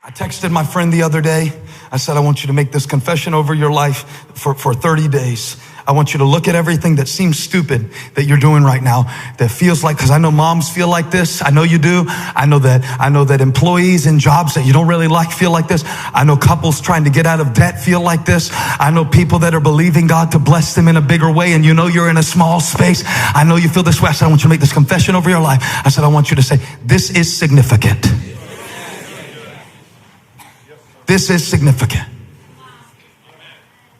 I texted my friend the other day. I said, I want you to make this confession over your life for 30 days. I want you to look at everything that seems stupid that you're doing right now, that feels like, because I know moms feel like this. I know you do. I know that employees in jobs that you don't really like feel like this. I know couples trying to get out of debt feel like this. I know people that are believing God to bless them in a bigger way, and you know you're in a small space. I know you feel this way. I said, I want you to make this confession over your life. I said, I want you to say, this is significant. This is significant.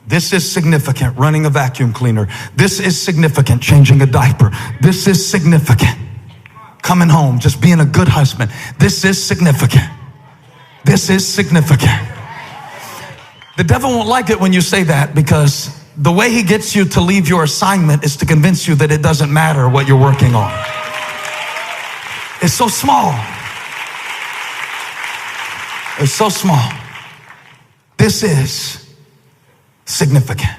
This is significant, running a vacuum cleaner. This is significant, changing a diaper. This is significant, coming home, just being a good husband. This is significant. This is significant. The devil won't like it when you say that, because the way he gets you to leave your assignment is to convince you that it doesn't matter what you're working on. It's so small. It's so small. This is significant.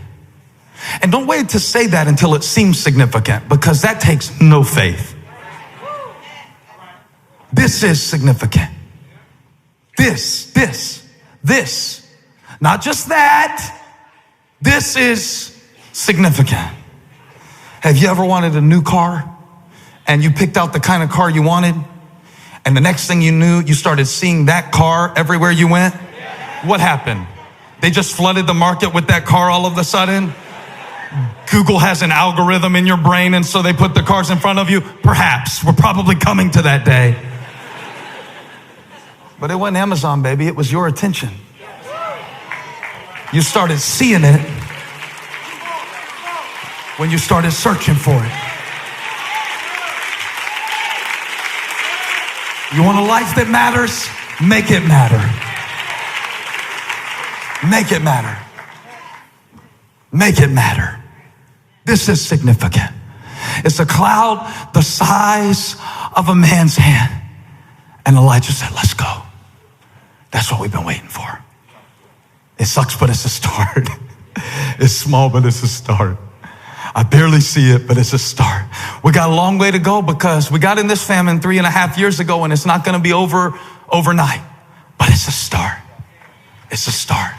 And don't wait to say that until it seems significant, because that takes no faith. This is significant. This. Not just that. This is significant. Have you ever wanted a new car and you picked out the kind of car you wanted, and the next thing you knew, you started seeing that car everywhere you went? What happened? They just flooded the market with that car all of a sudden? Google has an algorithm in your brain, and so they put the cars in front of you? Perhaps. We're probably coming to that day. But it wasn't Amazon, baby. It was your attention. You started seeing it when you started searching for it. You want a life that matters? Make it matter. Make it matter. Make it matter. This is significant. It's a cloud the size of a man's hand. And Elijah said, let's go. That's what we've been waiting for. It sucks, but it's a start. It's small, but it's a start. I barely see it, but it's a start. We got a long way to go, because we got in this famine 3.5 years ago, and it's not going to be over overnight. But it's a start. It's a start.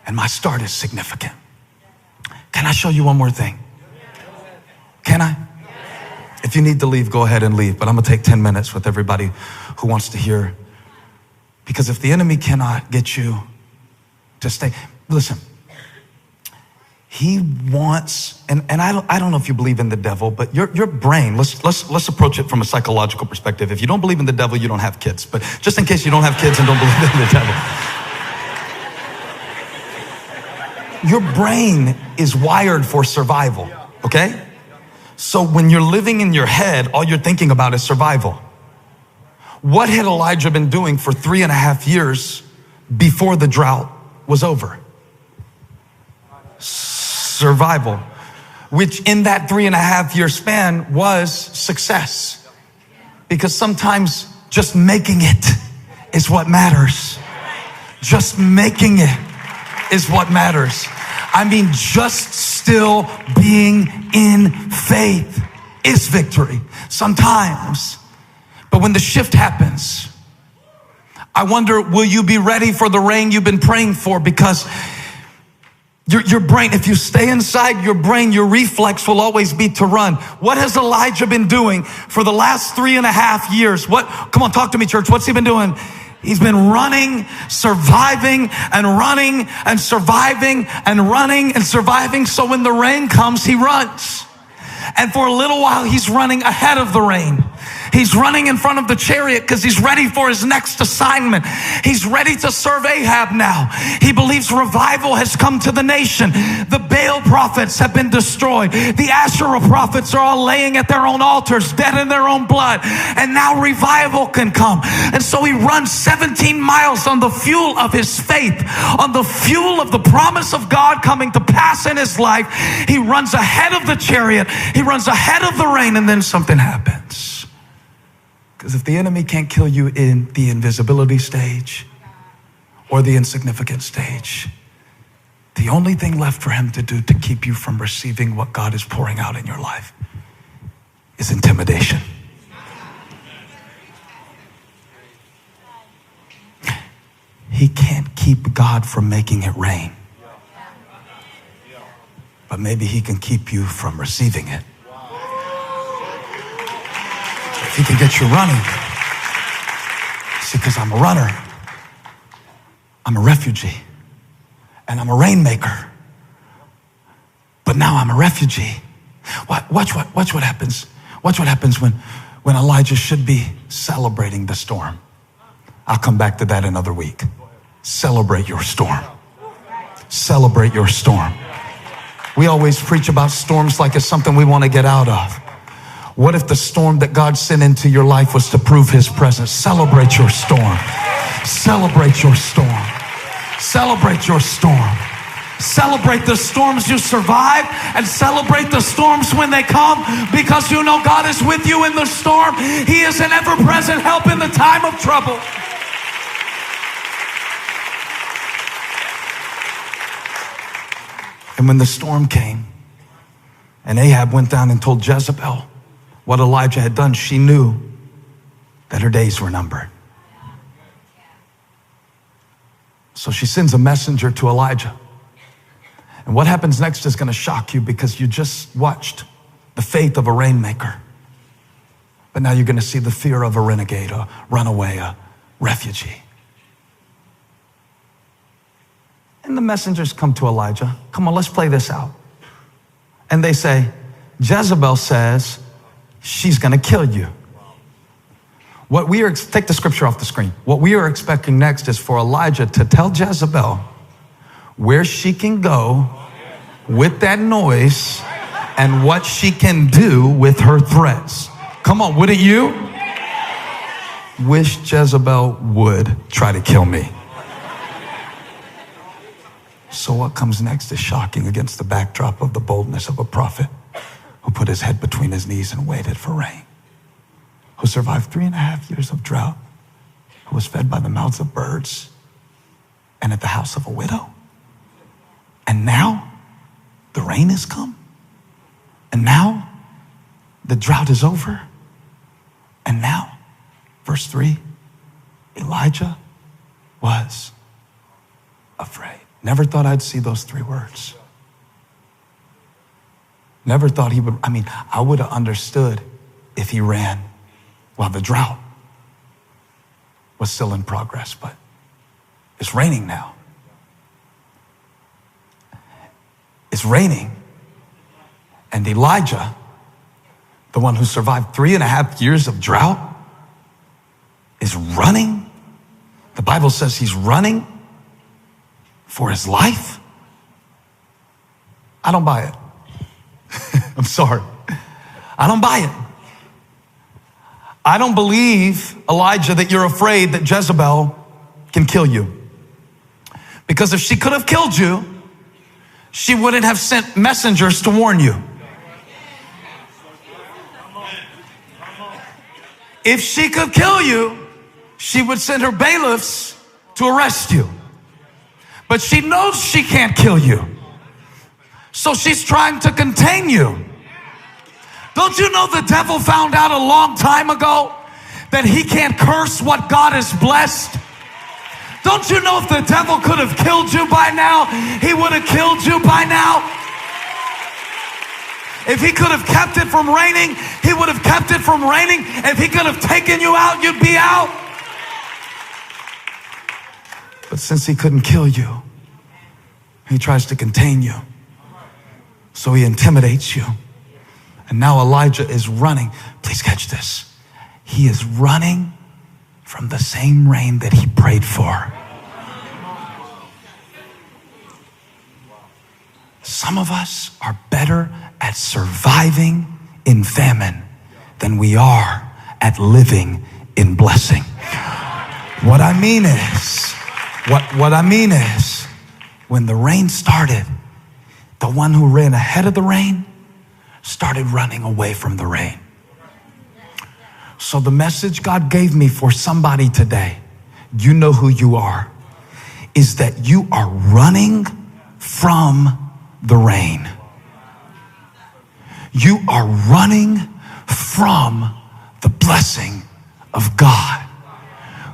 And my start is significant. Can I show you one more thing? Can I? If you need to leave, go ahead and leave. But I'm going to take 10 minutes with everybody who wants to hear. Because if the enemy cannot get you to stay, listen, he wants, and I don't know if you believe in the devil, but your brain, let's approach it from a psychological perspective. If you don't believe in the devil, you don't have kids. But just in case you don't have kids and don't believe in the devil, your brain is wired for survival, okay? So when you're living in your head, all you're thinking about is survival. What had Elijah been doing for 3.5 years before the drought was over? Survival, which in that 3.5 year span was success. Because sometimes just making it is what matters. Just making it is what matters. I mean, just still being in faith is victory sometimes. But when the shift happens, I wonder, will you be ready for the rain you've been praying for? Because your brain, if you stay inside your brain, your reflex will always be to run. What has Elijah been doing for the last 3.5 years? Come on, talk to me, church. What's he been doing? He's been running, surviving, and running, and surviving, and running, and surviving. So when the rain comes, he runs. And for a little while, he's running ahead of the rain. He's running in front of the chariot because he's ready for his next assignment. He's ready to serve Ahab now. He believes revival has come to the nation. The Baal prophets have been destroyed. The Asherah prophets are all laying at their own altars, dead in their own blood. And now revival can come. And so he runs 17 miles on the fuel of his faith, on the fuel of the promise of God coming to pass in his life. He runs ahead of the chariot. He runs ahead of the rain, and then something happens. Because if the enemy can't kill you in the invisibility stage or the insignificant stage, the only thing left for him to do to keep you from receiving what God is pouring out in your life is intimidation. He can't keep God from making it rain. But maybe he can keep you from receiving it. If he can get you running. See, because I'm a runner. I'm a refugee. And I'm a rainmaker. But now I'm a refugee. Watch what happens. Watch what happens when Elijah should be celebrating the storm. I'll come back to that another week. Celebrate your storm. Celebrate your storm. We always preach about storms like it's something we want to get out of. What if the storm that God sent into your life was to prove his presence? Celebrate your storm. Celebrate your storm. Celebrate your storm. Celebrate the storms you survive and celebrate the storms when they come, because you know God is with you in the storm. He is an ever-present help in the time of trouble. And when the storm came and Ahab went down and told Jezebel what Elijah had done, she knew that her days were numbered. So she sends a messenger to Elijah. And what happens next is going to shock you, because you just watched the faith of a rainmaker. But now you're going to see the fear of a renegade, a runaway, a refugee. And the messengers come to Elijah. Come on, let's play this out. And they say, Jezebel says she's going to kill you. Take the scripture off the screen. What we are expecting next is for Elijah to tell Jezebel where she can go with that noise and what she can do with her threats. Come on, wouldn't you? Wish Jezebel would try to kill me. So what comes next is shocking against the backdrop of the boldness of a prophet who put his head between his knees and waited for rain, who survived 3.5 years of drought, who was fed by the mouths of birds and at the house of a widow. And now the rain has come. And now the drought is over. And now, verse 3, Elijah was afraid. Never thought I'd see those 3 words. Never thought he would. I would have understood if he ran while the drought was still in progress, but it's raining now. It's raining. And Elijah, the one who survived 3.5 years of drought, is running. The Bible says he's running for his life. I don't buy it. I'm sorry. I don't buy it. I don't believe, Elijah, that you're afraid that Jezebel can kill you. Because if she could have killed you, she wouldn't have sent messengers to warn you. If she could kill you, she would send her bailiffs to arrest you. But she knows she can't kill you. So she's trying to contain you. Don't you know the devil found out a long time ago that he can't curse what God has blessed? Don't you know if the devil could have killed you by now, he would have killed you by now? If he could have kept it from raining, he would have kept it from raining. If he could have taken you out, you'd be out. But since he couldn't kill you, he tries to contain you. So he intimidates you. And now Elijah is running. Please catch this. He is running from the same rain that he prayed for. Some of us are better at surviving in famine than we are at living in blessing. What I mean is, when the rain started, the one who ran ahead of the rain started running away from the rain. So the message God gave me for somebody today, you know who you are, is that you are running from the rain. You are running from the blessing of God.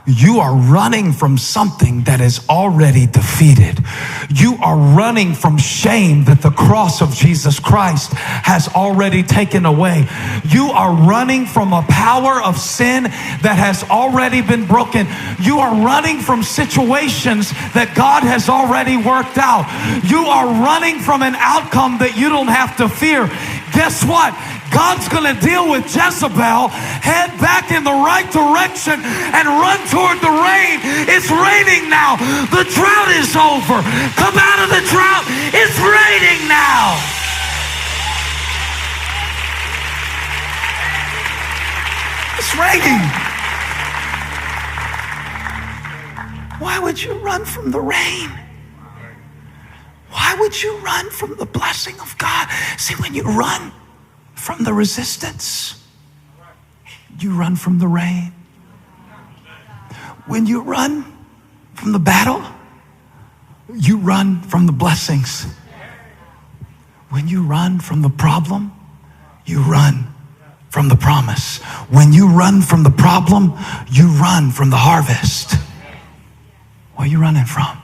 you are running from something that is already defeated. You are running from shame that the cross of Jesus Christ has already taken away. You are running from a power of sin that has already been broken. You are running from situations that God has already worked out. You are running from an outcome that you don't have to fear. Guess what? God's going to deal with Jezebel, head back in the right direction, and run toward the rain. It's raining now. The drought is over. Come out of the drought. It's raining now. It's raining. Why would you run from the rain? Why would you run from the blessing of God? See, when you run from the resistance, you run from the rain. When you run from the battle, you run from the blessings. When you run from the problem, you run from the promise. When you run from the problem, you run from the harvest. What are you running from?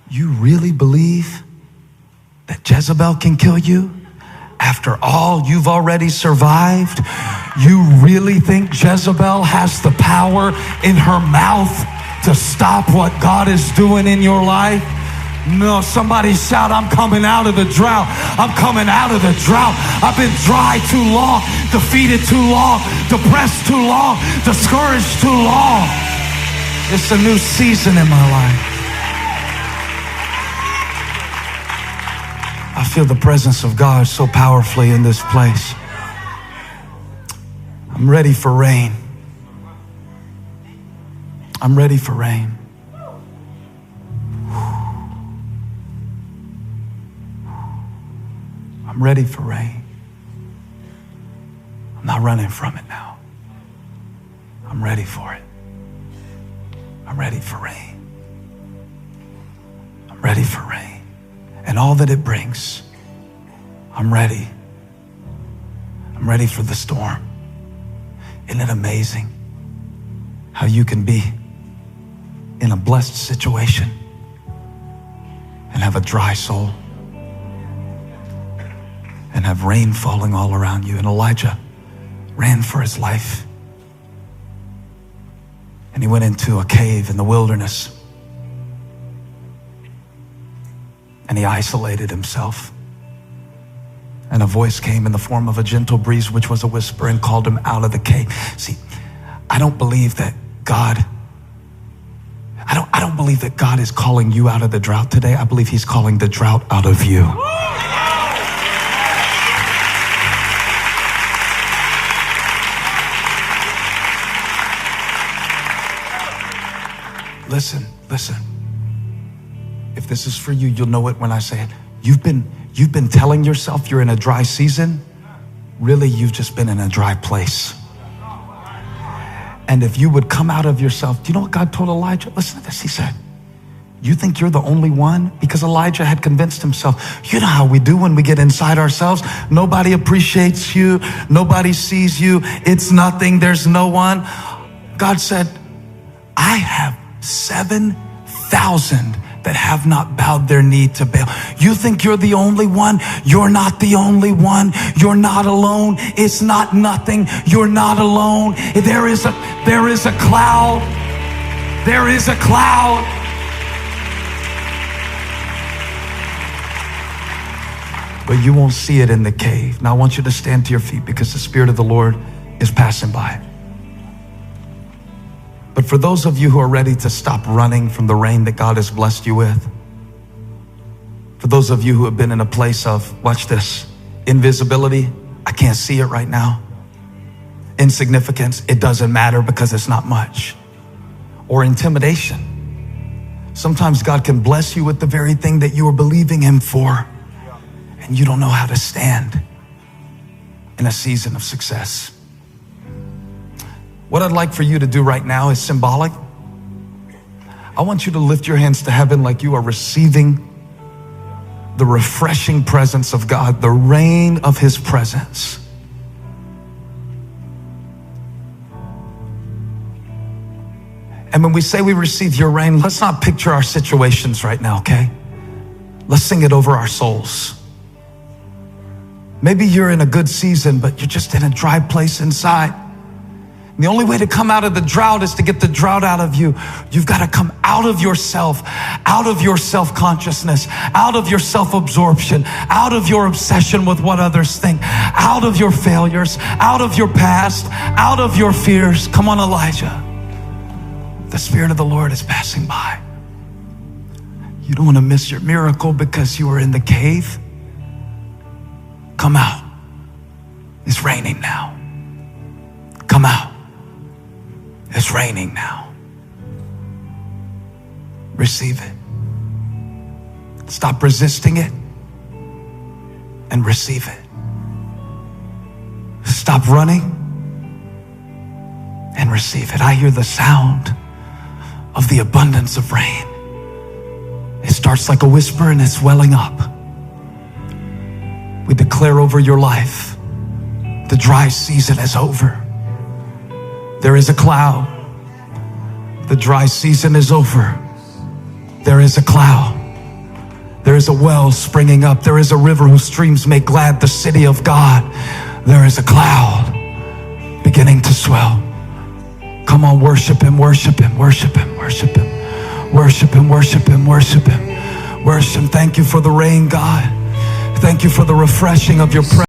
You really believe that Jezebel can kill you after all you've already survived? You really think Jezebel has the power in her mouth to stop what God is doing in your life? No, somebody shout, I'm coming out of the drought. I'm coming out of the drought. I've been dry too long, defeated too long, depressed too long, discouraged too long. It's a new season in my life. I feel the presence of God so powerfully in this place. I'm ready for rain. I'm ready for rain. I'm ready for rain. I'm not running from it now. I'm ready for it. I'm ready for rain. I'm ready for rain. And all that it brings. I'm ready. I'm ready for the storm. Isn't it amazing how you can be in a blessed situation and have a dry soul and have rain falling all around you? And Elijah ran for his life. And he went into a cave in the wilderness. And he isolated himself. And a voice came in the form of a gentle breeze, which was a whisper, and called him out of the cave. See, I don't believe that God is calling you out of the drought today. I believe he's calling the drought out of you. Listen. If this is for you, you'll know it when I say it. You've been telling yourself you're in a dry season. Really, you've just been in a dry place. And if you would come out of yourself, do you know what God told Elijah? Listen to this. He said, you think you're the only one? Because Elijah had convinced himself. You know how we do when we get inside ourselves. Nobody appreciates you. Nobody sees you. It's nothing. There's no one. God said, I have 7,000 that have not bowed their knee to Baal. You think you're the only one? You're not the only one. You're not alone. It's not nothing. You're not alone. There is a cloud. There is a cloud. But you won't see it in the cave. Now I want you to stand to your feet because the Spirit of the Lord is passing by. But for those of you who are ready to stop running from the rain that God has blessed you with, for those of you who have been in a place of, watch this, invisibility, I can't see it right now. Insignificance, it doesn't matter because it's not much. Or intimidation. Sometimes God can bless you with the very thing that you were believing him for, and you don't know how to stand in a season of success. What I'd like for you to do right now is symbolic. I want you to lift your hands to heaven like you are receiving the refreshing presence of God, the rain of his presence. And when we say we receive your rain, let's not picture our situations right now, okay? Let's sing it over our souls. Maybe you're in a good season, but you're just in a dry place inside. And the only way to come out of the drought is to get the drought out of you. You've got to come out of yourself, out of your self-consciousness, out of your self-absorption, out of your obsession with what others think, out of your failures, out of your past, out of your fears. Come on, Elijah. The Spirit of the Lord is passing by. You don't want to miss your miracle because you were in the cave. Come out. It's raining now. Come out. It's raining now. Receive it. Stop resisting it and receive it. Stop running and receive it. I hear the sound of the abundance of rain. It starts like a whisper and it's welling up. We declare over your life, the dry season is over. There is a cloud. The dry season is over. There is a cloud. There is a well springing up. There is a river whose streams make glad the city of God. There is a cloud beginning to swell. Come on, worship him, worship him, worship him, worship him, worship him, worship him, worship him, worship him. Thank you for the rain, God. Thank you for the refreshing of your presence.